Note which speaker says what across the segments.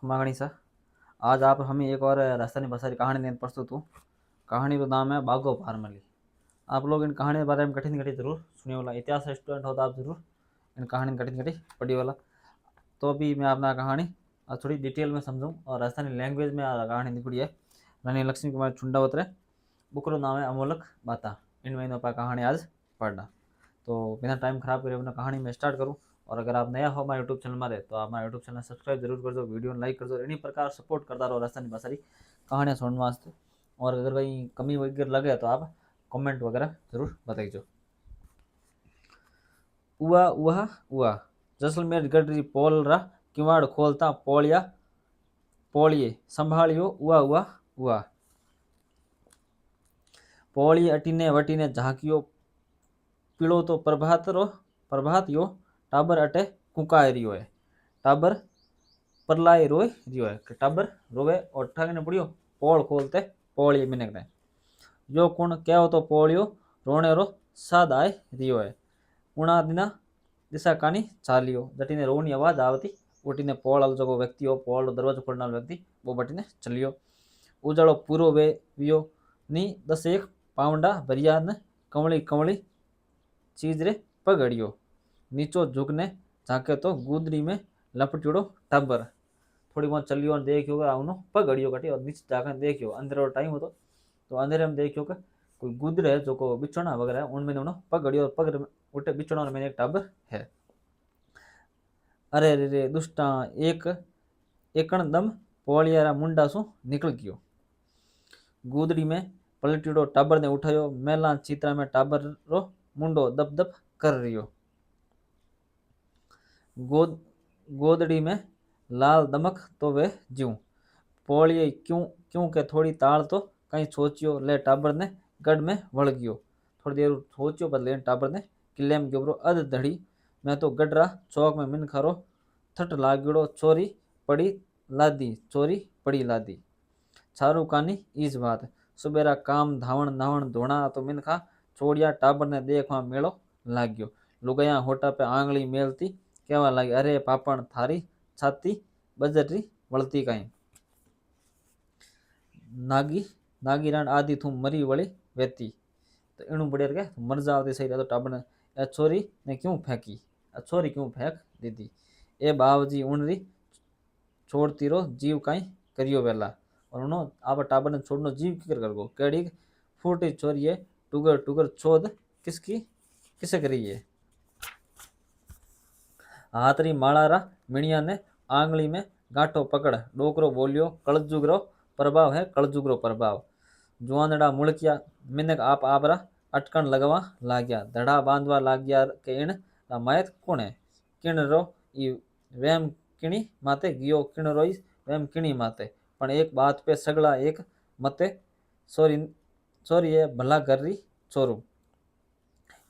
Speaker 1: खमागणी सा। आज आप हमें एक और राजस्थानी भाषा की कहानी देने प्रस्तुत हूँ। कहानी का नाम है बागो भारमली। आप लोग इन कहानी के बारे में कठिन कठिन जरूर सुने वाला, इतिहास स्टूडेंट हो तो आप जरूर इन कहानी कठिन कठिन पढ़ी वाला। तो अभी मैं अपना कहानी थोड़ी डिटेल में समझूँ और राजस्थानी लैंग्वेज में कहानी निकली है। रानी लक्ष्मी कुमार छुंडावतरे बुकरो नाम है अमोलक बाता। इन महीनों पर कहानी आज पढ़ना। तो बिना टाइम खराब करे अपना कहानी में स्टार्ट करूँ। और अगर आप नया हो हमारे यूट्यूब चैनल में तो आप हमारे यूट्यूब चैनल सब्सक्राइब जरूर कर दो, वीडियो लाइक कर दो, इन्हीं प्रकार सपोर्ट करता रहो राजस्थानी भाषा की कहानियाँ सुनने वास्ते। और अगर कहीं कमी वगैरह लगे तो आप कमेंट वगैरह जरूर बताइए। उआ उआ उआ जैसलमेर गडरी पोल रा किवाड़ खोलता पोलिया पोलिए संभालियो उआ उआ उआ। पोली अटीने वटीने झांकियो पीड़ो तो प्रभात यो टाबर अटे कुकाय रियो है। टाबर परलाय रोय रियो है कि टाबर रोवे और ठाकने पड़ियो पोल खोलते पोली मिनक ने यो कुण क्या तो पोलियो रोने रो साद आय रियो है। उणा दिना दिशा कानी चालियो जटीने रोनी आवाज आवती उठीने पोल वालो जो व्यक्ति हो, पोल दरवाजो खोलने वालो व्यक्ति वो बटीने चलियो। उजाड़ो पूरो वे वियो नी 10 पाउंडा भरिया न कमली कमली चीज रे पगड़ियो। नीचो झुकने झाके तो गुदरी में लपटियोड़ो टब्बर थोड़ी बहुत चलियो और देखियो आउनो पगड़ियो कटी और नीचे जाकर देखियो अंधेरे वाला टाइम हो तो अंधेरे में देखियो का कोई गुदरे है जो को बिछोना वगैरह उनमें दोनों पगड़ियो और पगड़ उठे बिछोना और मैंने एक टब्बर है। अरे रे रे दुष्टा एक एकण दम पोलियारा मुंडा सु निकल गयो। गुदड़ी में पलटीड़ो टाबर ने उठायो मेला चित्रा में टाबर रो मुंडो दप दप कर रियो। गोद गोदड़ी में लाल दमक तो वे ज्यूं पोलिए क्यों क्यों के थोड़ी ताल तो कहीं सोचियो ले टाबर ने गढ़ में वड़ गयो। थोड़ी देर सोचियो बदले टाबर ने किले में गिबरो अध धड़ी मैं तो गडरा चौक में मिन खारो थट लागड़ो चोरी पड़ी लादी छारू कानी ईज बात सुबेरा काम धावण नावण धोना तो मिनखा छोड़िया टाबर ने देखवा मेलो लाग्यो। लुगाया होटा पे आंगली मेलती कहवा लगी अरे पापण थारी छाती बजरी वळती कहीं नागी नागी राण आदि थू मरी वળી वेती। तो इणु बढ़िया के मर जावती सही तो टाबर ने ए छोरी ने क्यों फेंकी, छोरी क्यों फेंक दीदी। ए बावजी उणरी छोड़ती रो जीव कहीं करियो वेला। और उन्होंने आप टाबर ने छोड़नो जीव किकर कर गो केड़ी फूटी छोरिए टुगर टुगर चोद किसकी किसे करी है। हाथरी माड़ारा मिणिया ने आंगली में गांठो पकड़ डोकरो बोलियो कलजुग रो प्रभाव है कलजुग रो प्रभाव। जुआनड़ा मुड़किया मिनक आप आबरा अटकन लगवा लाग्या धड़ा बांधवा लाग्या के इन मायत कौन है किण रो ई वेम किणी माते गियो किण रोई वेम किणी माते पण एक बात पे सगला एक मते सोरी सोरी ये भला कर रही चोरू।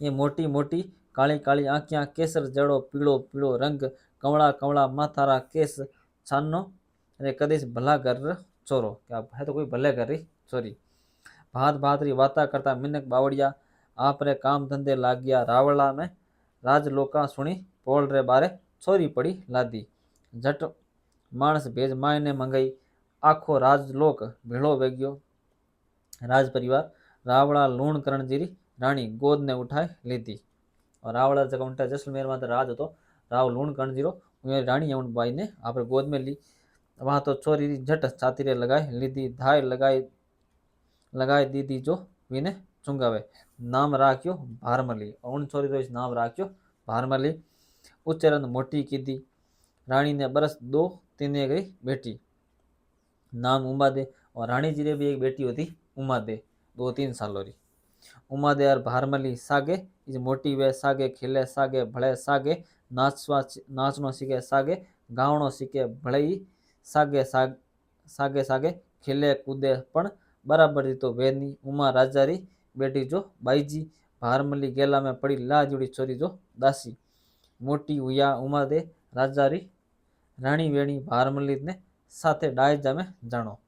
Speaker 1: ये मोटी मोटी काली काली आँखियाँ केसर जड़ो पीड़ो पीड़ो रंग कवड़ा कवड़ा माथारा केस छानो रे कदीस भला कर चोरो क्या है तो कोई भले कर रही चोरी। भात भात री वाता करता मिनक बावड़िया आप रे काम धंधे लाग्या रावला में राजलोका सुनी पोल रे बारे छोरी पड़ी लादी। झट मानस भेज माय ने मंगाई आखो राजलोक भेड़ो वेग्यो। राज परिवार रावड़ा लूण करण जीरी रानी गोद ने उठाए लीधी। और रावड़ा जगह उल्टा जैसलमेर में राज हो राव लूण करण जीरो रानी यमुन बाई ने आप गोद में ली। वहां तो छोरी झट छाती रे लगाए लीधी धाय लगाए दीदी जो विने चुंगावे नाम राख्यो भारमली। और उन छोरी तो इस नाम राख्यो भारमली। उच्चरन मोटी की दी रानी ने बरस 2-3 गई बेटी नाम उमा दे। और रानी जी ने भी एक बेटी होती उमा दे 2-3 सालों री। उमा दे और भारमली सागे इस मोटी वे सागे खिले सागे भले सागे नाचनो सीखे सागे गावनो सीखे भले ही सागे सागे सागे खिले कूदे पण बराबर तो वेनी उमा राजा री बेटी जो बाईजी भारमली गेला में पड़ी लाजुड़ी छोरी जो दासी मोटी हुआ उमा दे राजा री रानी वेणी भारमली ने साथे डायजा में जानो।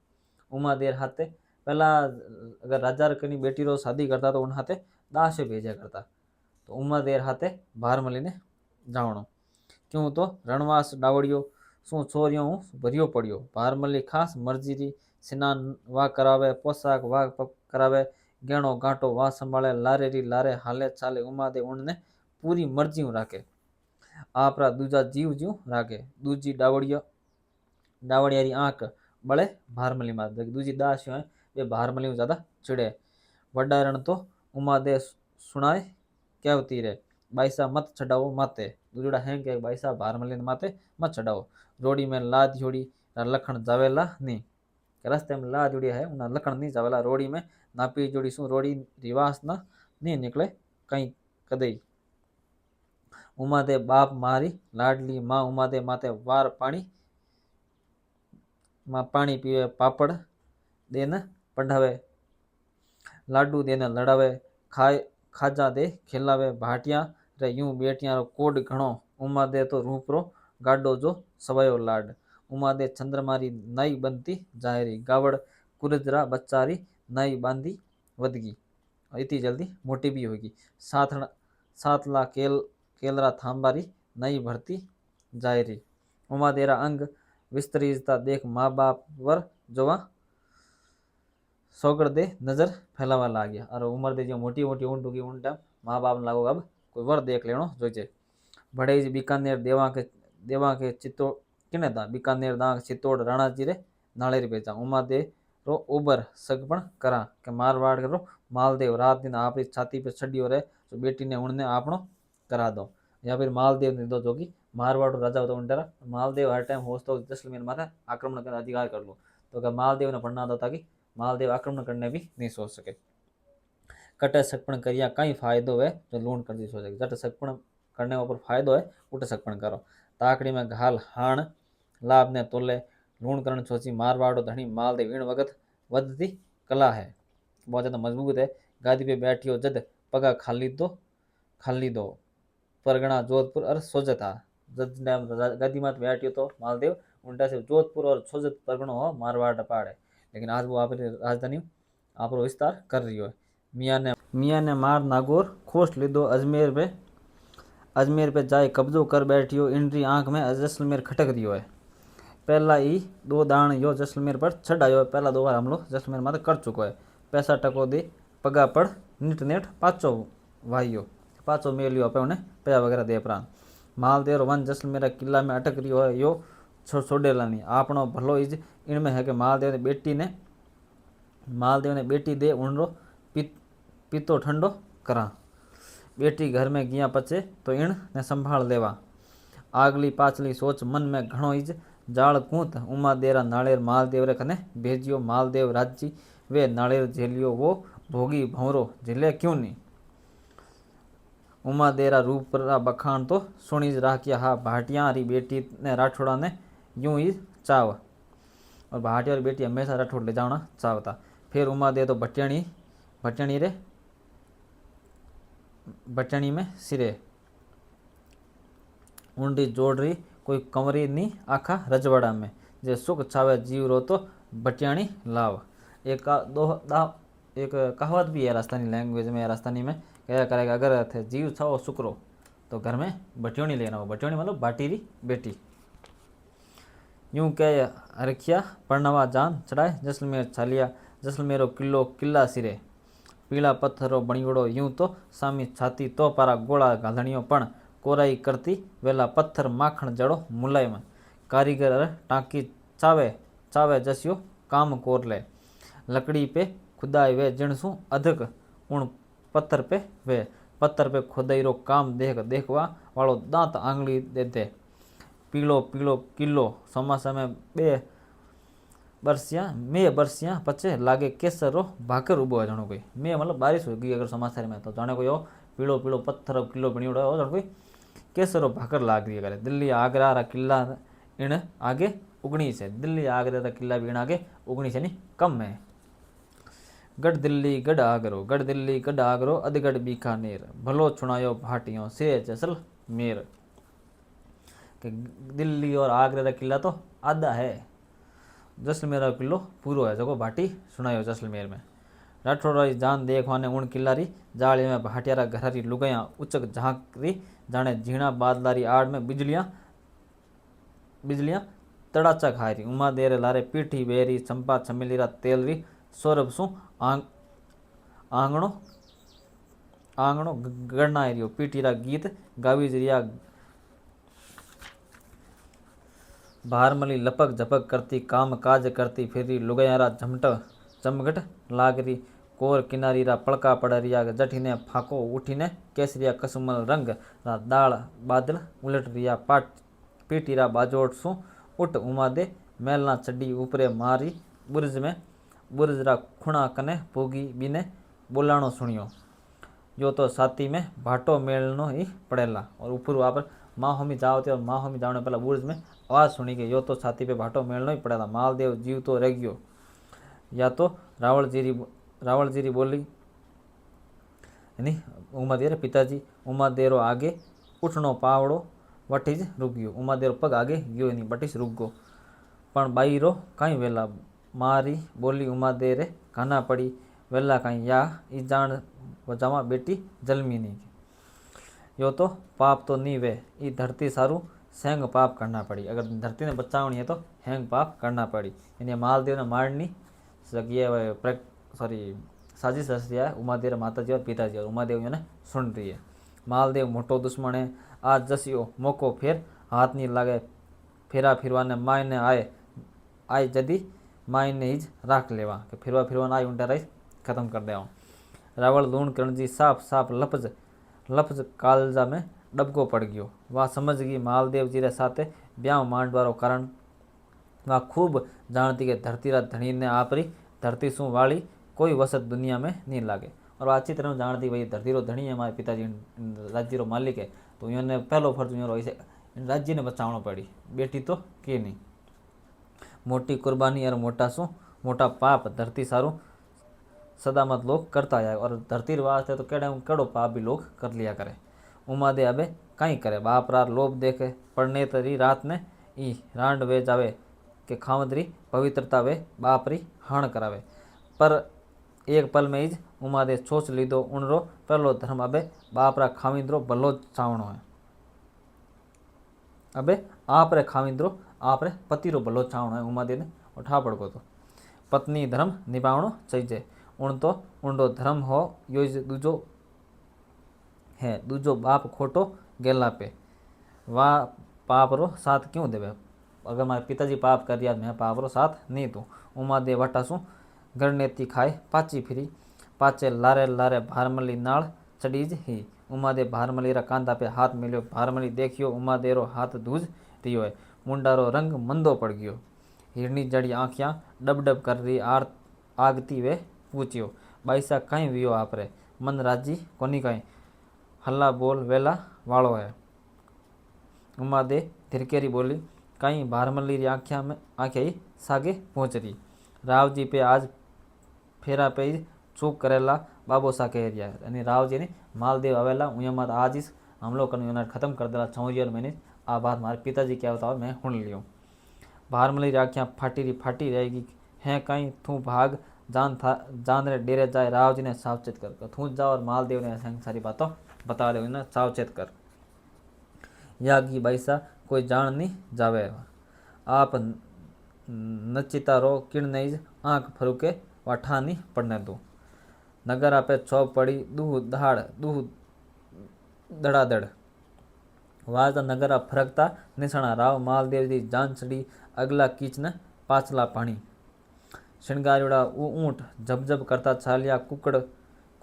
Speaker 1: उमा देर हाथे पहला अगर राजा कनी बेटी रो शादी करता तो उन हाथे दास भेजा करता। तो उमा देर हाथे भारमली ने जावणो क्यों तो रणवास डावड़ियो शू छोरियों भरियो पड़ियो। भारमली खास मर्जी री स्नान वा करावे, पोशाक वा करावे, गहणो गांठो वा संभाळे, लारे री लारे हाले चाले उमादे उनने पूरी मर्जी राखे। आपरा दूजा जीव ज्यू राखे। दूजी डावड़िया री आंख बळे भारमली मां। दूजी दास है वे भारमली ज्यादा चिड़े। वडारण तो उमादे सुनाए कहती रे, बाईसा मत चढ़ाओ माते। दूजड़ा है कि बाईसा भारमली माते मत चढ़ाओ। रोड़ी में लाद जोड़ी लखण जावेला नी। रस्ते में लाद जोड़ी है उन्हें लखण नहीं जावेला। रोड़ी में नापी जोड़ी शू रोड़ी रिवास ना नहीं निकले कहीं कदई। उमादे बाप मारी लाडली माँ उमादे माते वार पानी माँ पानी पीवे, पापड़ देन पढ़ावे, लाडू देन लड़ावे, खाजा दे खिलावे। भाटिया रे यूं बेटियां रो कोड घणो। उमादे तो रूप रो गाडो जो सवायो लाड। उमादे चंद्रमारी नाई बनती जायरी, गावड़ कुरजरा बच्चारी नाई बांधी वदगी। इतनी जल्दी मोटी भी होगी। सातला केलरा थांबारी नई भरती जायरी। उमादेरा अंग विस्तरीजता देख माँ बाप वर जोवा सोगड़ दे नजर फैलावा लाग्या। और उम्र दे जो मोटी मोटी ऊंट होगी उन टाइम माँ बाप लागो अब कोई वर देख लेनो जोजे। बड़े जी बीकानेर देवा के चित्तौड़ किने था। बीकानेर दांग चित्तौड़ राणा जी रे नालेर बेचा। उमा दे रो उबर सगपण करा के मारवाड़ रो मालदेव रात दिन आपरी छाती पे छड़ियो रहे तो बेटी ने उनने आपनो करा दो। या फिर मालदेव ने दो जो कि मारवाड़ राजा होता उनटेरा मालदेव हर टाइम होश तो जैसलमेर माथे आक्रमण करने अधिकार कर लो। तो क्या मालदेव ने पढ़ना था ताकि मालदेव आक्रमण करने भी नहीं सोच सके। कटे सकपण करिया कई फायदो है जो लूण कर दी सोचेगी। जट सकपण करने ऊपर फायदो है उठे सकपण करो। ताकड़ी में घाल हाण लाभ ने तोले लूण करण सोची। मारवाड़ो धनी मालदेव इन वक्त वधती कला है, बहुत ज्यादा मजबूत है। गादी पे बैठियो जद पगा खाली दो परगना जोधपुर और सोजत था। जद गादी मात बैठियो तो मालदेव उल्टा से जोधपुर और सोजत परगणो हो मारवाड़ पाड़ है। लेकिन आज वो अपनी राजधानी आप विस्तार कर रही है। मियाँ ने मार नागौर खोस लीधो। अजमेर पे जाए कब्जो कर बैठियो। इंद्री आंख में जैसलमेर खटक रियो है। पहला ही दो दाण यो जैसलमेर पर छड़ आयो है। पहला 2 बार हमलो जैसलमेर माते कर चुको है। पैसा टको दे पगा पड़ निट नेट पाचो वाइयो पाचो मेलियो पे उन्हें पैसा वगैरह दे प्राण। मालदेव वन जैसलमेर किला में अटक रियो है यो छोड़ेला नहीं। आपनो भलो इज इनमें है कि मालदेव ने बेटी दे उनरो पीतो ठंडो करा। बेटी घर में गिया पचे तो इन ने संभाल लेवा। आगली पाछली सोच मन में घणो इज जाल कूत। उमा देरा नाळेर मालदेव रे कने भेजियो। मालदेव राजी वे नाळेर झेलियो वो भोगी भंवरो झेले क्यों नहीं। उमा देरा रूप रा बखान तो सुनी ज राखिया। हा भाटिया री बेटी ने राठौड़ा ने यूं ही चाव। और भाटिया री बेटी हमेशा राठौड़ ले जाना चाहता। फिर उमा दे तो बटनी में सिरे ऊंडी जोड़ रही कोई कंवरी नी आखा रजवाड़ा में। जे सुख छावे जीव रो तो बटियाणी लाव। एक कहावत भी है राजस्थानी लैंग्वेज में, राजस्थानी में क्या करेगा अगर थे जीव छाओ सुकरो तो घर में बटियोणी लेना हो। बटियोणी मतलब बाटीरी बेटी। यूं कह रखिया पड़नवा जान चढ़ाए जैसलमेर छालिया। जैसलमेरो किला सिरे पीला पत्थरो बणियोड़ो। यूं तो सामी छाती तो पारा गोला घालणियो पण कोराई करती वेला पत्थर माखण जड़ो मुलायम। कारीगर टाँकी चावे जस्यो काम कोर ले। लकड़ी पे खुदाई वे जिणसू अधिक उण पत्थर पे खुदाई रो काम देखवा वालो दांत आंगली दे दे। पीलो किलो समासा में 2 बरसिया पचे लागे केसर रो भाकर उबो है। जानो कोई मे मतलब बारिश हो गई अगर समाचार में तो जाने कोई हो पीलो पत्थर किलो बनियोड़ो हो जानो कोई केसर रो भाकर लाग रही करे। दिल्ली आगरा रा किला इन आगे उगनी से। दिल्ली आगरा रा किला भी इन आगे उगनी से नहीं कम है। गढ़ दिल्ली गढ़ आगरो अधगढ़ बीकानेर भलो छुणायो भाटियों से जैसलमेर। दिल्ली और आगरा रा किला तो आधा है, जैसलमेर रा किलो पूरो है जको भाटी सुनायो जैसलमेर में। राठौड़ा जान देखवाने उन किलारी जाली में भाटियारा घरारी लुगाया उचक झांकरी जाने झीणा बादलारी आड़ में बिजलियां तड़ाचा खाई रही। उमा देरे लारे पीठी बेरी चंपा चमेली रा तेल री सौरभ सु आंगणो आंगणो गड़नाई रियो। पीठी रा गीत गावी रिया। भारमली लपक झपक करती काम काज करती फिर लुगायारा झमट चमगट लागरी। कोर किनारी रा पड़का पड़ रिया। जठीने फाको उठीने केसरिया कसुमल रंग रा दाल बादल उलट रिया। पीठी रा बाजोट सु उठ उमा दे मेलना चड्डी ऊपरे मारी। बुरज रा खुणा कने पूगी बीने बोलाणो सुनियो। यो तो साथी में भाटो मेलनो ही पड़ेला। और ऊपर वहाँ पर माँ होमी जावती और माँ होमी जावने पहला बुर्ज में आवाज़ सुनी गई, यो तो छाती पे भाटो मेलनो ही पड़ेला। मालदेव जीव तो रह गयो। या तो रावल जीरी बोली उमादेर पिताजी। उमादेरो आगे उठनो पावड़ो वटीज रुक गयो। उमादेरो पग आगे गयो नहीं, बटीज रुक गयो। पण बाई रो कहीं वेला मारी बोली उमादेरे काना पड़ी वेला कहीं या ई जान वजामा बेटी जलमी नहीं। यो तो पाप तो नहीं वे, ई धरती सारू सेंग पाप करना पड़ी। अगर धरती ने बचावनी है तो हैंग पाप करना पड़ी। यानी मालदेव ने मारनी साजिश रच दिया है उमादेव माताजी और पिताजी, और उमादेव ने सुन रही है। मालदेव मोटो दुश्मन है, आज जसियो मौको फिर हाथ नहीं लागे। फेरा फिरवाने मायने आए जदी मायने हिज राख लेवा। कि फिरवा फिरवाने आई उंडा राइस खत्म कर देवा। रावल लूण करणजी साफ साफ लफज कालजा में डबको पड़ गयो। वह समझ गई मालदेव जी रे साथे ब्याह मांडवारो कारण। वह खूब जानती कि धरती रा धनी ने आपरी धरती सु वाली कोई वसत दुनिया में नहीं लागे। और अच्छी तरह जानती भाई धरती रो धनी है, हमारे पिताजी राज्य रो मालिक है, तो इन्होंने पहलो फर्ज इसे राज्य ने बचावना पड़ी, बेटी तो के नहीं। मोटी कुर्बानी और मोटा पाप धरती सारू सदामत लोग करता आया। और धरती वास्ते तो केड़ो पाप भी लोग कर लिया करे। उमा दे अबे कहीं करे, बाप रा लोभ देखे पड़ने तरी रात ने ई रांड वे जावे के खावदरी पवित्रता वे बाप री हाण करावे। पर एक पल में ही उमा दे सोच लीधो उनरो पहलो धर्म अबे बाप रा खाविंद्रो भलो चावणो है। अबे आप रे खाविंद्रो आप रे पति रो भलो चावणो है। उमा दे ने उठा पड़को तो पत्नी धर्म निभावणो चाहिए। उंडो धर्म हो यो दूजो है। दूजो बाप खोटो गेला पे वाह पाप रो साथ क्यों देवे। अगर मारे पिताजी पाप कर दिया मैं पाप रो साथ नहीं दूँ। उमा दे वटासू गणनेती खाए पाची फिरी। पाचे लारे लारे भारमली नाल चढ़ीज ही। उमा दे भारमली रा कांधा पे हाथ मिलियो। भारमली देखियो उमा दे रो हाथ धूज रियो है। मुंडा रो रंग मंदो पड़ गयो। हिरनी जड़ी आँखियाँ डब डब कर रही आगती वे पूछियो, बाईसा कहीं वियो आपरे मन राजी कोनी कहीं हल्ला बोल वेला वालो है। उमा दे धिरकेरी बोली कहीं भारमली री आँखें ही सागे पहुँच रही। राव जी पे आज फेरा पे ही चूक करेला बाबो सा कह रिया है। यानी राव जी ने मालदेव आवेला उन मत आज इस हमलो करने खत्म कर देला छौरियर मैंने आ बात मारे पिताजी क्या बताओ मैं सुन लियो। भारमली री आँखियाँ फाटी रहेगी हैं कहीं तू भाग जान रे डेरे जाए। राव जी ने सावचेत कर थूज जाओ और मालदेव ने सारी बातों बता रहे हो सावचेत कर। यागी बैसा कोई जान नहीं जावे। आप नचिता रो किण नहीं आँख फरूके वाठा नहीं पड़ने दो। नगर आपे चौप पड़ी दूह धड़ाधड़ वाज नगर फरकता निशाना। राव मालदेव जी जान चढ़ी अगला कीच ने पाछला पानी। श्रृंगारियोड़ा ऊँट झपझप करता चालिया।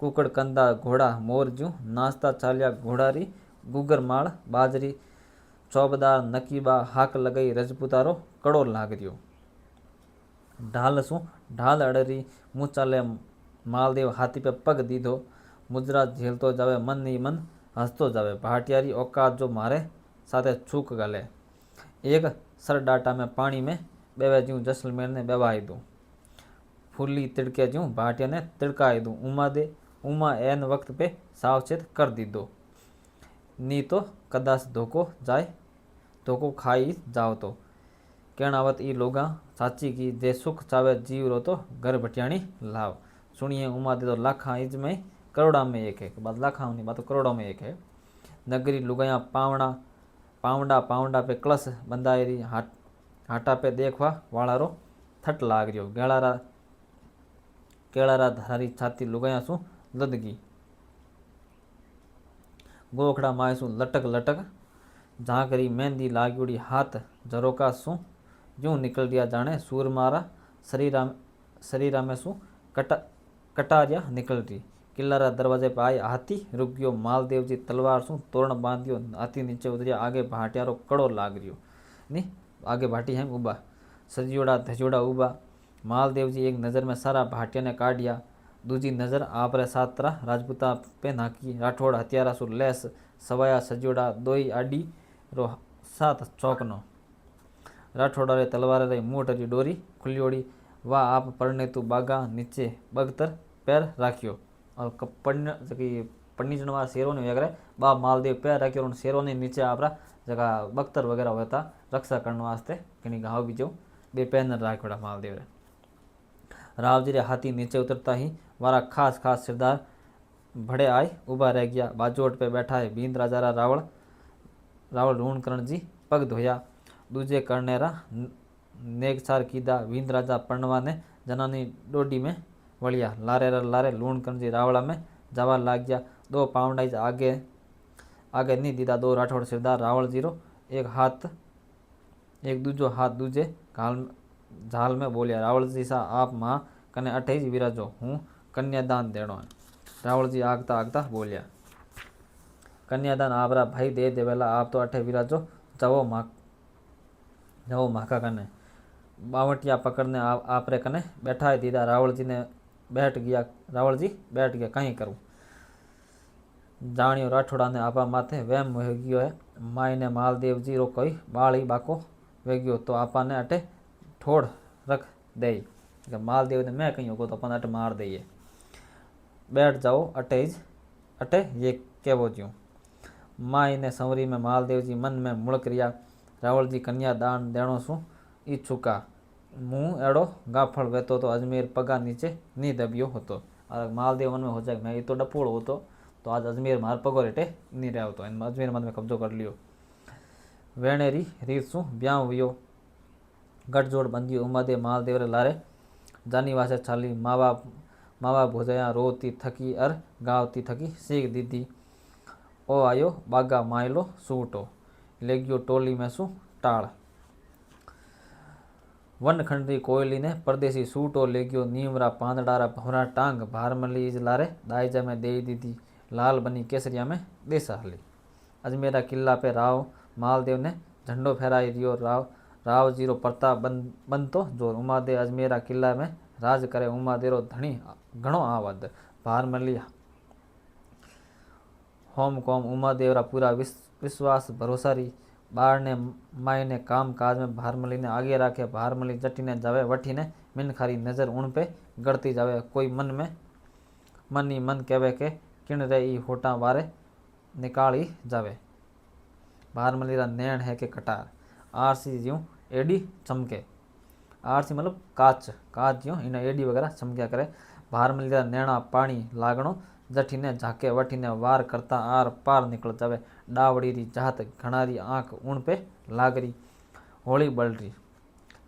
Speaker 1: कुकड़ कंदा घोड़ा मोर ज्यों नाचता चालिया। घोड़ारी गुगर माल बाजरी चौबदार नकीबा हाक लगई रजपुतारो कड़ो लाग रियो। ढाल सु ढाल अड़री मुँह चाले मालदेव हाथी पे पग दीधो। मुजरा झेलतो जावे मन ही मन हंसतो जावे। भाटियारी औकात जो मारे साथे छूक गले। एक सर डाटा में पानी में बेवे ज्यों जैसलमेर ने बेवाई दूँ। फूली तिड़के ज्यों भाटिया ने तिड़काई दूँ। उमा एन वक्त पे सावचेत कर दीदो नी तो कदाच धोको खाई जाओ। तो कहणावत ई लोगा साची की जे सुख चावे जीव रो तो घर भटियाणी लाव। सुनिए उमा दे तो लाखा इज में करोड़ा में एक है। बात लाखा नहीं बात तो करोड़ों में एक है। नगरी लुगाया पावड़ा पे कलश बंधाई रही हाटा पे देखवा वाळारो थट लाग रियो। केळारा धारी छाती लुगाया सु लदगी। गोखड़ा माय सु लटक लटक झांकरी मेहंदी लाग्योड़ी हाथ झरोका सु यूं निकल दिया जाने सूरमारा शरीरा में सु कटारिया निकल रही। किल्लारा दरवाजे पे आए हाथी रुक गयो। मालदेव जी तलवार सु तोरण बांधियो हाथी नीचे उतरिया। आगे भाटियारो कड़ो लाग रियो नी आगे भाटी है उबा सजियोड़ा धजियोड़ा उबा। मालदेव जी एक नज़र में सारा भाटिया ने काढ़िया। दूजी नज़र आपरे सातरा राजपूता पे नाकी। राठौड़ हथियारा सु लैस सवाया सजियोड़ा दोई आडी रो सात चौकनो। राठौड़ा रे तलवार रे मूठ री डोरी खुलियोड़ी। वाह आप पड़ने तू बागा नीचे बगतर पैर राखियो। और पन्नी वाला शेरों ने वगैरह बा मालदेव पैर राखियो। शेरों ने नीचे आपरा जगह बख्तर वगैरह होता रक्षा करने वास्ते कहीं घाव भी जो बे पैर न राखोड़ा मालदेव रे। राव जी रे हाथी नीचे उतरता ही वारा खास खास सिरदार भड़े आए उबा रह गया। बाजोट पे बैठा है बींद राजा रा रावल रून करण जी पग धोया। दूजे करनेरा नेगसार कीदा। बींद राजा परणवा ने जनानी डोडी में वलिया। लारे लारे लूण करण जी रावला में जावा लाग गया। दो पावंडाई आगे आगे नहीं दीदा। दो राठौड़ सिरदार रावल जी रो एक दूजो हाथ दूजे झाल में बोलिया। रावल जी सा आप माँ कने अठे ही विराजो हूँ कन्यादान देनो है। रावल जी आगता आगता बोलिया कन्यादान आपरा भाई दे देवेला आप तो अठे विराजो जाओ माका कने। बावटिया पकड़ने आपरे कने बैठा है दीदा। रावल जी बैठ गया कहीं करूँ। जानियो राठौड़ा ने आपा माथे वहम हो गयो है। माई ने मालदेव जी रो कोई बाल ही बाको वे गयो तो आपा ने अटे ठोड़ रख दे। मालदेव ने मैं कहीं होगो तो अपन अटे मार दे। बैठ जाओ अटे ये कहवो ज्यूं। माई ने संवरी में मालदेव जी मन में मुड़क रिया। रावल जी कन्यादान देणो सु इच्छुका मुँह एड़ो गाफड़ वेतो तो अजमेर पगा नीचे नी दबियो होतो। और मालदेव मन में हो जाए मैं ये तो डपोड़ होतो तो आज अजमेर मार पगो रेटे नहीं रहा होतो। अजमेर मन में कब्जो कर लियो। वेणेरी रीत सु ब्याह हुयो। गठजोड़ बंदियो उमादे मालदेव रे लारे जानी वासे छाली। मावा भोजया रोती थकी अर गावती थकी सीख दीदी। ओ आयो बागा मायलो सूटो ले गयो टोली में सु टाल। वन खंडरी कोयली ने परदेसी सूटो ले गयो। नीमरा पांदड़ारा भवरा टांग भारमली लारे दायजा में दे दीदी। लाल बनी केसरिया में देसा हली। अजमेरा किला पे राव मालदेव ने झंडो फहराई रियो। राव जीरो प्रताप बनतो जोर। उमादे अजमेरा किला में राज करे उमादेरो धनी घणो आवद। भारमली होम कौम उमादेवरा पूरा विश्वास भरोसा री। बार ने माई ने काम काज में भारमली ने आगे राखे। भारमली जटी ने जावे वठी ने मिनखारी नजर उन पे गड़ती जावे। कोई मन ही मन कहवे के किण रे ई होटा वारे निकाल ही जावे। भारमली रा नैण है के कटार आरसी ज्यूं एडी चमके। आरसी मतलब काच ज्यूं इन एडी वगैरह चमक्या करे। भारमली रा नैणा पानी लागणो जठी ने झाके वठी ने वार करता आर पार निकल जावे। डावड़ी री जात घणारी आँख उन पे लागरी होली बल रही।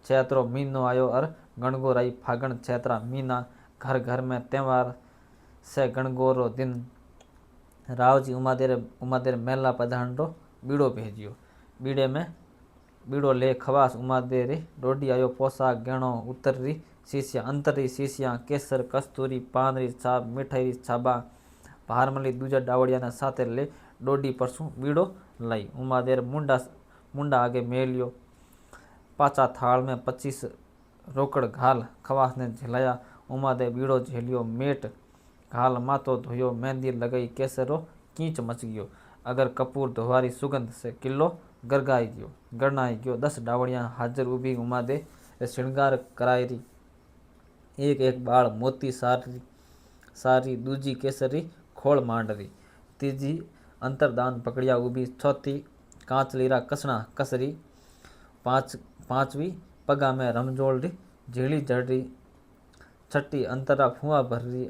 Speaker 1: चैत्रो मीनो आयो और गणगोर आई फागण चैत्रा मीना। घर घर में त्यौहार से गणगोरो दिन। राव जी उमादेर मेला पधारण रो बीड़ो भेजियो। बीड़ो ले खवास उमादेरी डोडी आयो। पोशाक गहणो उत्तर री शीशिया अंतर री शीशिया केसर कस्तूरी पान री छाप मिठाई री छाबा। भारमली दूजा डावड़िया ने साथे ले डोडी परसू बीड़ो लाई। उमादेर मुंडा आगे मेलियो। पाचा थाल में 25 रोकड़ घाल खवास ने झेलाया। उमादे बीड़ो झेलियो मेट घाल माथो धोयो। मेहंदी लगाई केसरो कींच मच गयो। अगर कपूर धोवारी सुगंध से किलो गरगाई गयो। 10 डावड़िया हाजर उभी उमादे श्रृंगार कराई री। एक बाल मोती सारी दूजी केसरी खोल मांडरी। तीजी अंतरदान पकड़िया उभी। चौथी कांचलीरा कसना कसरी। पांचवी पगा में रमजोल री झीली जड़ी। छठी अंतरा फुआ भरी।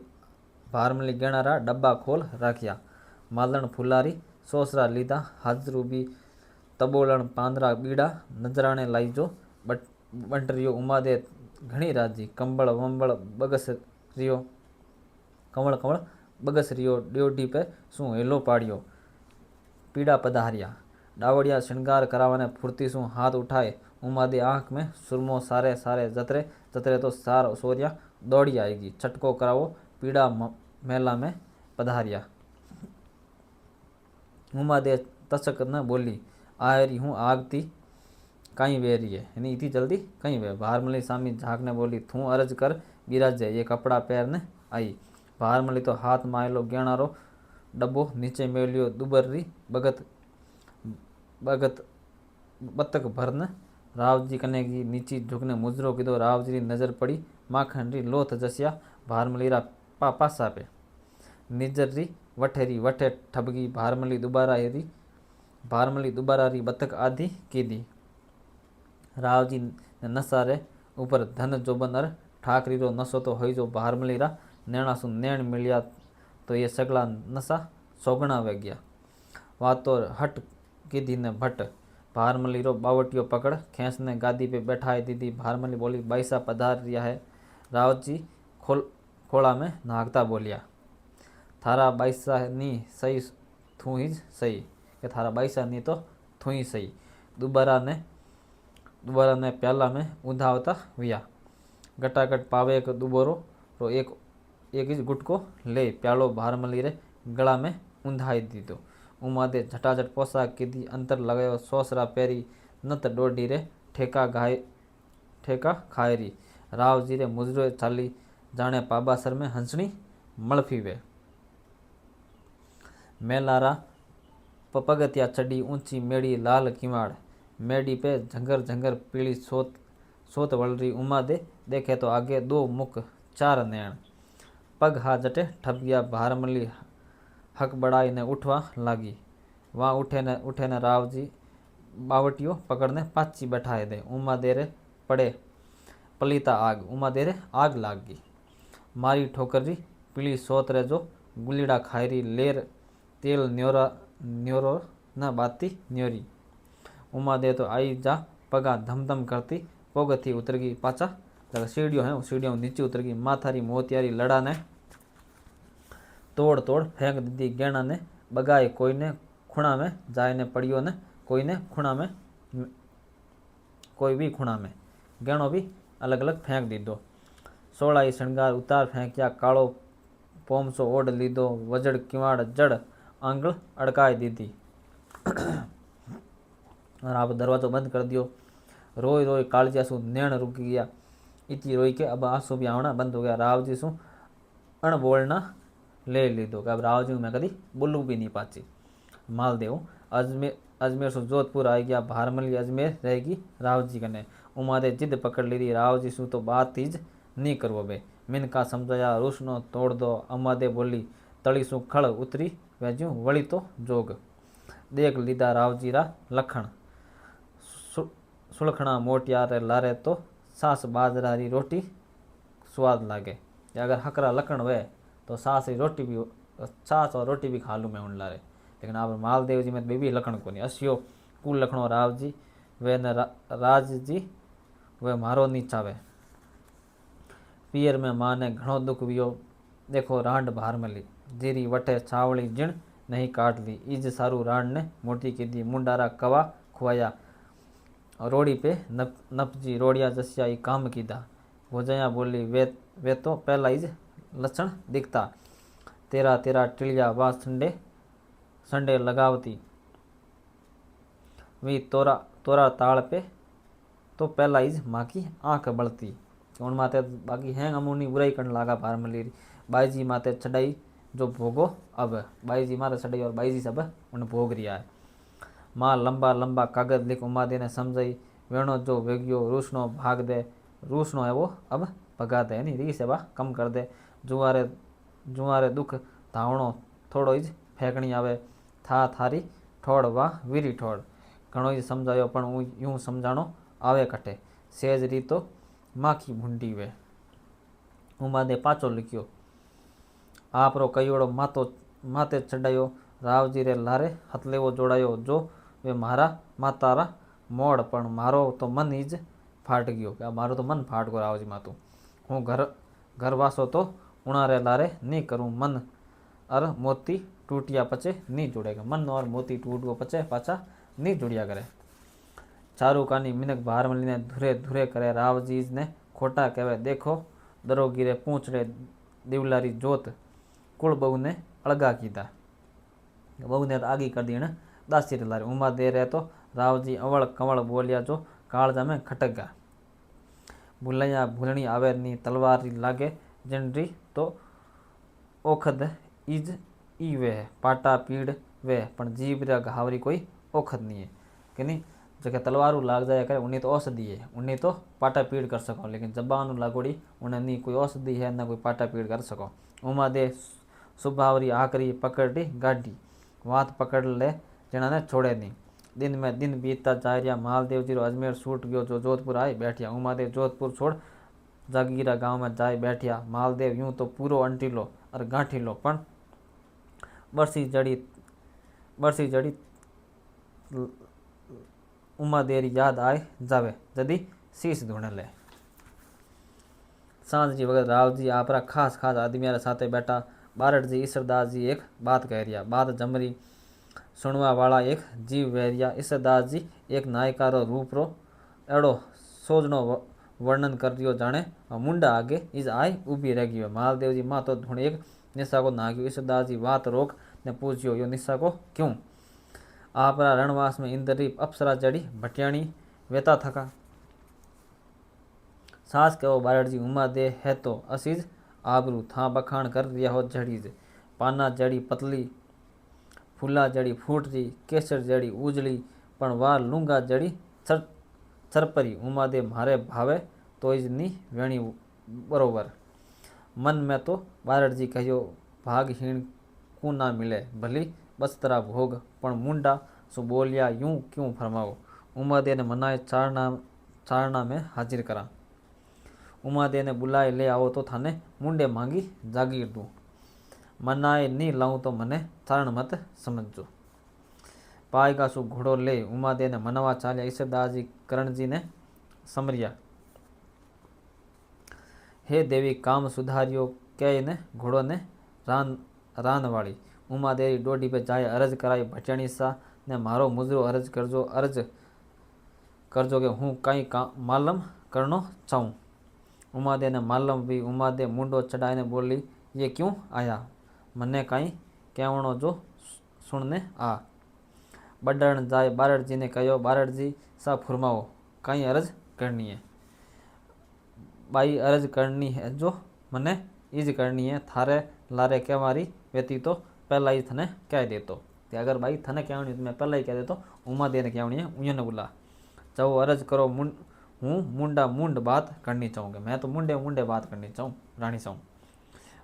Speaker 1: भारमली गेणारा डब्बा खोल राखिया। मालण फुलारी सोसरा लीधा हाजर उभी। तबोलण पांदरा बीड़ा नजराने लाई जो बंट रियो उमादे घणी राजी कंबल वंबल बगस रियो कंवल कंवल बगस रियो ड्योढ़ी पे शू हेलो पाड़ियो पीड़ा पधारिया डावड़िया श्रृंगार करावाने फुर्ती शू हाथ उठाए उमादे आँख में सुरमो सारे सारे जतरे जतरे तो सार सोरिया दौड़ी आएगी छटको करावो पीड़ा मेला में पधारिया उमादे तचक न बोली आ रही हूँ आगती कहीं वे रही है यानी इतनी जल्दी कहीं वे भारमली सामी झाँकने बोली थू अर्ज कर बिराजे ये कपड़ा पहरने आई भारमली तो हाथ मायलो गेणारो डब्बो नीचे मेलियो दुबर्री बगत बगत बतक भरन राव जी कने की नीची झुकने मुजरो कीधो राव जी री नजर पड़ी माखन री लोथ जसिया भारमली रा पासा पे निजर री वठे ठबगी भारमली दोबारा री बतक आधी कीधी राव जी ने नशा रे ऊपर धन जोबन अर ठाकरी रो नशो तो हई जो भारमली रा नैणा सु नैण मिलिया तो ये सगला नशा सोगना वे गया वहाँ तो हट कीधी ने भट्ट भारमली रो बावटियो पकड़ खेस ने गादी पे बैठाए दीदी भारमली बोली बाईसा पधार रिया है राव जी खोला में नागता बोलिया थारा बाईसा नी सही थू ही सही के थारा बाईसा नी तो थू ही सही दोबारा ने प्याला में ऊंधावता विया गटागट पावे एक दुबोरो रो एक ही गुटको ले प्यालो भारमली रे गला में ऊंधाई दीधो उमादे झटाझट पोशाक कीधी अंतर लगायो सोसरा पेरी नत डोडी रे ठेका खायरी राव जी रे मुजरो चाली जाने पाबासर में हंसनी मलफी वे मेलारा पगतिया चढ़ी ऊंची मेड़ी लाल किवाड़ मेडी पे झंगर झंगर पीली सोत वलरी उमादे देखे तो आगे दो मुख चार नैण पग हा जटे ठप गया भारमली हक बड़ाई ने उठवा लागी वहाँ उठे ने राव जी बावटियो पकड़ने पाची बैठाए दे उमा देरे पड़े पलीता आग उमा देरे आग लाग गई मारी ठोकरी पीली सोत रे जो गुलीड़ा खायरी लेर तेल न्योरो न बाती न्योरी उमा दे तो आई जा पगा धम धम करती पोगथी उतर गई पाचा सीढ़ियों है सीढ़ियों नीचे उतर गई माथारी मोतियारी लड़ा ने तोड़ तोड़ फेंक दी गेणा ने बगाए कोई ने खुणा में जाए ने पड़ियो ने कोई ने खुणा में कोई भी खुणा में गेणो भी अलग अलग फेंक दीदो सोलाई श्रृंगार उतार फेंकिया कालो पोमसो ओढ़ लीधो वजड़ किवाड़ जड़ आंगल अड़काए दीदी और आप दरवाजो बंद कर दियो रोई रोई कालजिया सु नैण रुक गया इतनी रोई के अब आंसू भी आवना बंद हो गया राव जी सु अण बोलना ले लीधो कि अब राव जी मैं कभी बोलू भी नहीं पाची मालदेव अजमेर सु जोधपुर आई गया भारमली अजमेर रहेगी राव जी कने उमादे जिद पकड़ ली राव जी सु तो बात तीज नहीं करवो बे मिनका समझाया रूसनो तोड़ दो अमादे बोली तली सु खड़ उतरी वेजू वली तो जोग देख लीधा राव जी रा लखण सुलखना मोटिया रे लारे तो सास बाजरा री रोटी स्वाद लागे अगर हकरा लखण वे तो सास और रोटी भी खा लूँ मैं उन लारे लेकिन आप मालदेव जी में बेबी लखण को नहीं अस्यो कुल लखणो राव जी वे न राज जी वे मारो नी चावे पियर में माँ ने घणो दुख वियो देखो रांड भारमली जीरी वटे छावली जिण नहीं काट ली इज सारू रांड ने मोटी की दी मुंडारा कवा खुआया रोड़ी पे नपजी रोड़िया जसिया काम कीधा भोजया बोली वे तो पहला इज लक्षण दिखता तेरा टिलिया वा संडे लगावती वी तोरा ताल पे तो पहला इज माँ की आँख बलती उन माते बाकी हैं अमूनी बुराई करने लगा भारमली बाई जी माते चढ़ाई जो भोगो अब बाई जी मारे चढ़ाई और बाई जी सब उन भोग रिया है माँ लंबा लंबा कागज लिख उमादे ने समझाई वेणो जो वेगियो रूसनो भाग दे रूसनो है वो अब भगा दे नहीं री सेवा कम कर दे जुआरे दुख धावणो थोड़ो ही फेंकनी आवे था थारी ठोड़ वाह वीरी ठोड़ घणो ही समझायो पण यूं समझाणो आवे कटे सेज री तो माखी भूंडी वे उमादे पाचो लिखियो आप रो कईओड़ो माते चढ़ायो राव जी रे लारे हथलेवो जोड़ायो जो वे मारा मातारा मोड़ पण मारो तो मन इज फाट गयो कि मारो तो मन फाट गयो रावजी मातू। हूँ घर वासो तो उणारे लारे नहीं करूँ मन और मोती टूटिया पचे नहीं जुड़ेगा। मन और मोती टूट गो पचे पाछा नहीं जुड़िया करे। चारू कानी मिनक बाहर मलीने धुरे धुरे करे। रावजी ने खोटा कहवे देखो दरोगीरे पूछड़े दिवलारी जोत कुल बहू ने अलगा कीधा। बहू ने आगी कर दी ने दासी लारे उमा दे रहे तो रावजी अवल कंवल बोलिया जो कालजा में खटक गया। भूलैया भूलनी आवे नी तलवार लागे जिनरी तो ओखद इज ई वे पाटा पीड़ वे पण जीभ रा घावरी कोई ओखद नहीं है कि नहीं। जगह तलवारू लाग जाए करे उन्हें तो औषधि है, उन्हें तो पाटा पीड़ कर सको, लेकिन जबान लागोड़ी उन्हें नहीं कोई औषधि है ना कोई पाटा पीड़ कर सको। उमा दे सुभावरी आकरी पकड़ी गाड़ी वात पकड़ ले जना ने छोड़े नहीं। दिन में दिन बीतता जा रहा। मालदेव जी रो अजमेर छूट गयो जो जोधपुर आए बैठिया। उमादेव जोधपुर छोड़ जागीरा गांव में जाए बैठिया। मालदेव यूं तो पूरो अंटीलो और गांठीलो पण बरसी जड़ी उमादेरी याद आए जावे जदी शीश धुण ले। सांझ जी वगत रावजी आपरा खास खास आदमी साथे बैठा। बारट जी ईश्वरदास जी एक बात कह रिया। बात जमरी सुनवा वाला एक जीव वैरिया। ईश्वरदास जी एक नायका रो रूप रो एड़ो सोजनो वर्णन कर दियो जाने मुंडा आगे इज आई उभी रह गई। मालदेव जी माँ तो धुण एक निशा को नाग्यो। ईश्वरदास जी बात रोक ने पूछियो यो निशा को क्यों? आपरा रणवास में इंद्री अप्सरा जड़ी भटियाणी वेता थका। सास कहो बारट जी उमा दे है तो असीज आबरू था बखान कर रिया हो जड़ीज। पाना जड़ी पतली फूला जड़ी फूटरी केसर जड़ी उजली पण वार लूंगा जड़ी चरपरी। उमा दे मारे भावे तो इज नी वेणी बरोबर। मन में तो बारट जी कहो भागहीन को ना मिले भली बस्तरा भोग पण मुंडा सु बोलिया यूं क्यों फरमाओ। उमादे ने मनाए चारना में हाजिर करा। उमादे ने बुलाए ले आओ तो थाने मुंडे मांगी जागीर दूँ। मनाए नहीं लाऊं तो मने चारण मत समझो। पाएगा सु घोड़ो ले उमादे ने मनवा चालिया। ईश्वरदास जी करण जी ने समरिया। हे देवी काम सुधारियो कह ने घोड़ो ने रान वाली। उमादेवी डोडी पे जाए अरज कराई भटियाणी सा ने मारो मुजरो अरज करजो के हूँ कई मालम करनो चाहूँ। उमादे ने मालम भी उमादे मुंडो चढ़ाई ने बोली ये क्यों आया मने कई कहवणो जो सुनने आ। बडण जाए बारट जी ने कहो बारट जी सा फुरमाओ कई अरज करनी है। बाई अरज करनी है जो मने इज करनी है थारे लारे कहवारी वेती तो पहला ही थने कह देतो। अगर भाई थने कहनी तो मैं पहला ही कह देतो। उमा दे ने कहनी है उन्हें बुला चाहो अरज करो हूँ मुंडा मुंड बात करनी चाहूँगा। मैं तो मुंडे बात करनी चाहूँ रानी चाहूँ।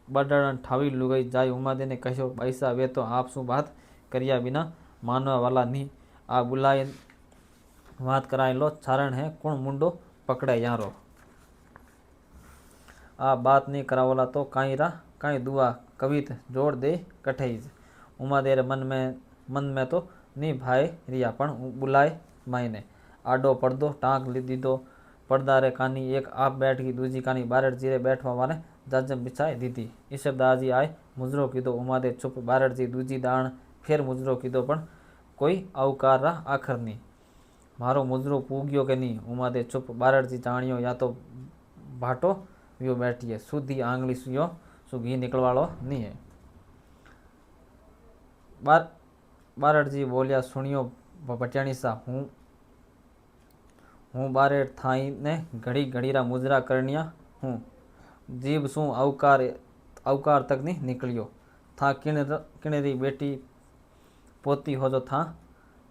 Speaker 1: बडण ठावी लुगई जाए। उमा दे ने कहो भाई साहब वे तो आप सु बात करिया बिना मानवा वाला नहीं आ बुलाए बात कराए लो चारण है कौन मुंडो पकड़े यारो। आ बात नहीं करावला तो काई दुआ कवित जोड़ दे कठेज। उमा देर मन में तो नहीं भाई रिया पण बुलाए मायने आडो पर्दो टाँक ली दीदो। पर्दा रे कानी एक आप बैठ गई दूजी कानी बारट जी रे बैठवा वाले जाजम बिछाए दीदी। ईश्वरदास जी आए मुजरो कीधो। उमा दे चुप। बारट जी दूजी दाण फिर मुजरो कीधो पण कोई आवकार रा आखर नहीं। मारो मुजरो पूग्यो के नहीं। उमा दे चुप। बारट जी जानियो या तो भाटो वियो बैठिए सुधी आंगली सुयो सु घी निकलवाड़ो नहीं है। बारट जी बोलिया सुनियो भटियाणी सा हूँ बारे थाई ने घड़ी घड़ी रा मुजरा करनिया हूँ। जीव सु अवकार तक नहीं निकलियो। था किणरी बेटी पोती हो जो था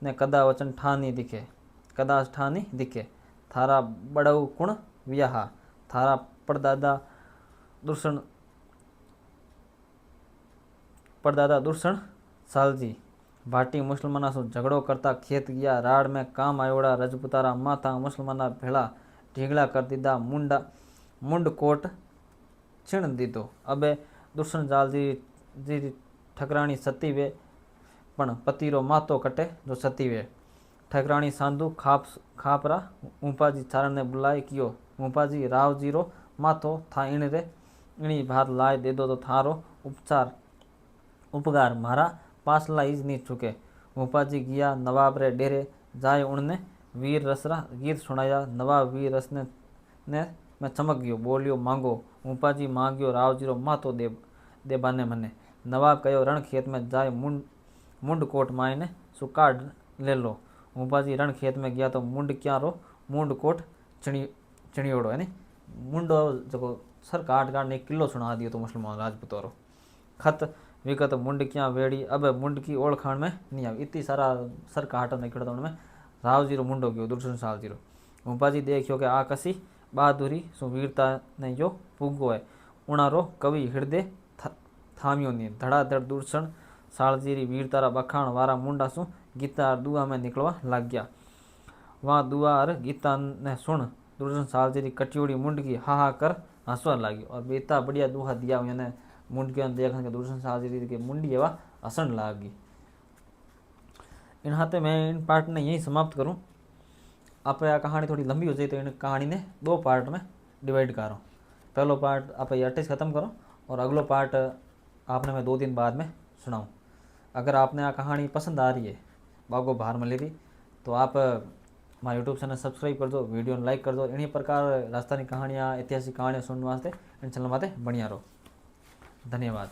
Speaker 1: ने कदा वचन ठा नहीं दिखे। थारा बड़ऊ कुण वियाहा थारा परदादा दुर्षण सालजी भाटी मुसलमाना सु झगड़ो करता खेत गया। राड़ में काम आयोड़ा रजपुतारा माथा मुसलमाना भेड़ा ढीगला कर दीदा मुंड कोट छिण दीदो। अबे दुर्षण जाल जी ठकराणी सती वे पण पति रो मातो कटे जो सती वे। ठकराणी सांधु खापरा ऊंपाजी चारण ने बुलाए कियो ऊंपाजी राव जीरो माथो था इन रे इणी भात लाए दे दो तो थारो उपगार मारा पासला इज नी चुके। ऊंपाजी गया नवाब रे डेरे जाए उनने वीर रसरा गीत सुनाया नवाब वीर रस ने मैं चमक गयो बोलियो मांगो ऊंपाजी मांगियो राव जीरो माथो दे बाने मने नवाब कहो रण खेत में जाए मुंड कोट मायने सुकाड ले लो। ऊंपाजी रण खेत में गया तो मुंड क्या रो मुंड कोट चिड़ियोड़ो है मुंडो जो सर काट ने किलो सुना दियो तो मुसलमान राजपूतों रो खत विगत मुंड क्या वेड़ी अब मुंड की ओळखाण में नहीं आई इतनी सारा सर काट निकलता उनमें राव जीरो मुंडो गयो दुर्शन साल जीरो। ऊंपाजी देखियो कि आ कसी बहादुरी सु वीरता ने यो पुगो है उणारो कवि हृदय थामियो नहीं धड़ाधड़ दुर्शन सालजीरी वीरतारा बखाण वारा मुंडा सु गीता और दुआ में निकलवा लग गया। वहाँ दुआ और गीता ने सुन दुर्शन सालजीरी कटियोड़ी मुंड की हा कर हंसवा लगी और बेता बढ़िया दुहा दिया उन्हें मुंड के देखने के दुर्शन सालजीरी की मुंडी है वह हसन लगी। इन हाथे मैं इन पार्ट ने यही समाप्त करूँ। आप यह कहानी थोड़ी लंबी हो जाए तो इन कहानी ने 2 पार्ट में डिवाइड करो। पहलो पार्ट आप ये अट्ठाईस ख़त्म करो और अगलो पार्ट आपने मैं 2 दिन बाद में सुनाऊँ। अगर आपने आ कहानी पसंद आ रही है बागो बाहर मिली रही तो आप हमारे यूट्यूब चैनल सब्सक्राइब कर दो वीडियो लाइक कर दो। इन्हीं प्रकार राजस्थानी कहानियाँ ऐतिहासिक कहानियाँ सुनने वास्ते इन चैनल माते बढ़िया रहो। धन्यवाद।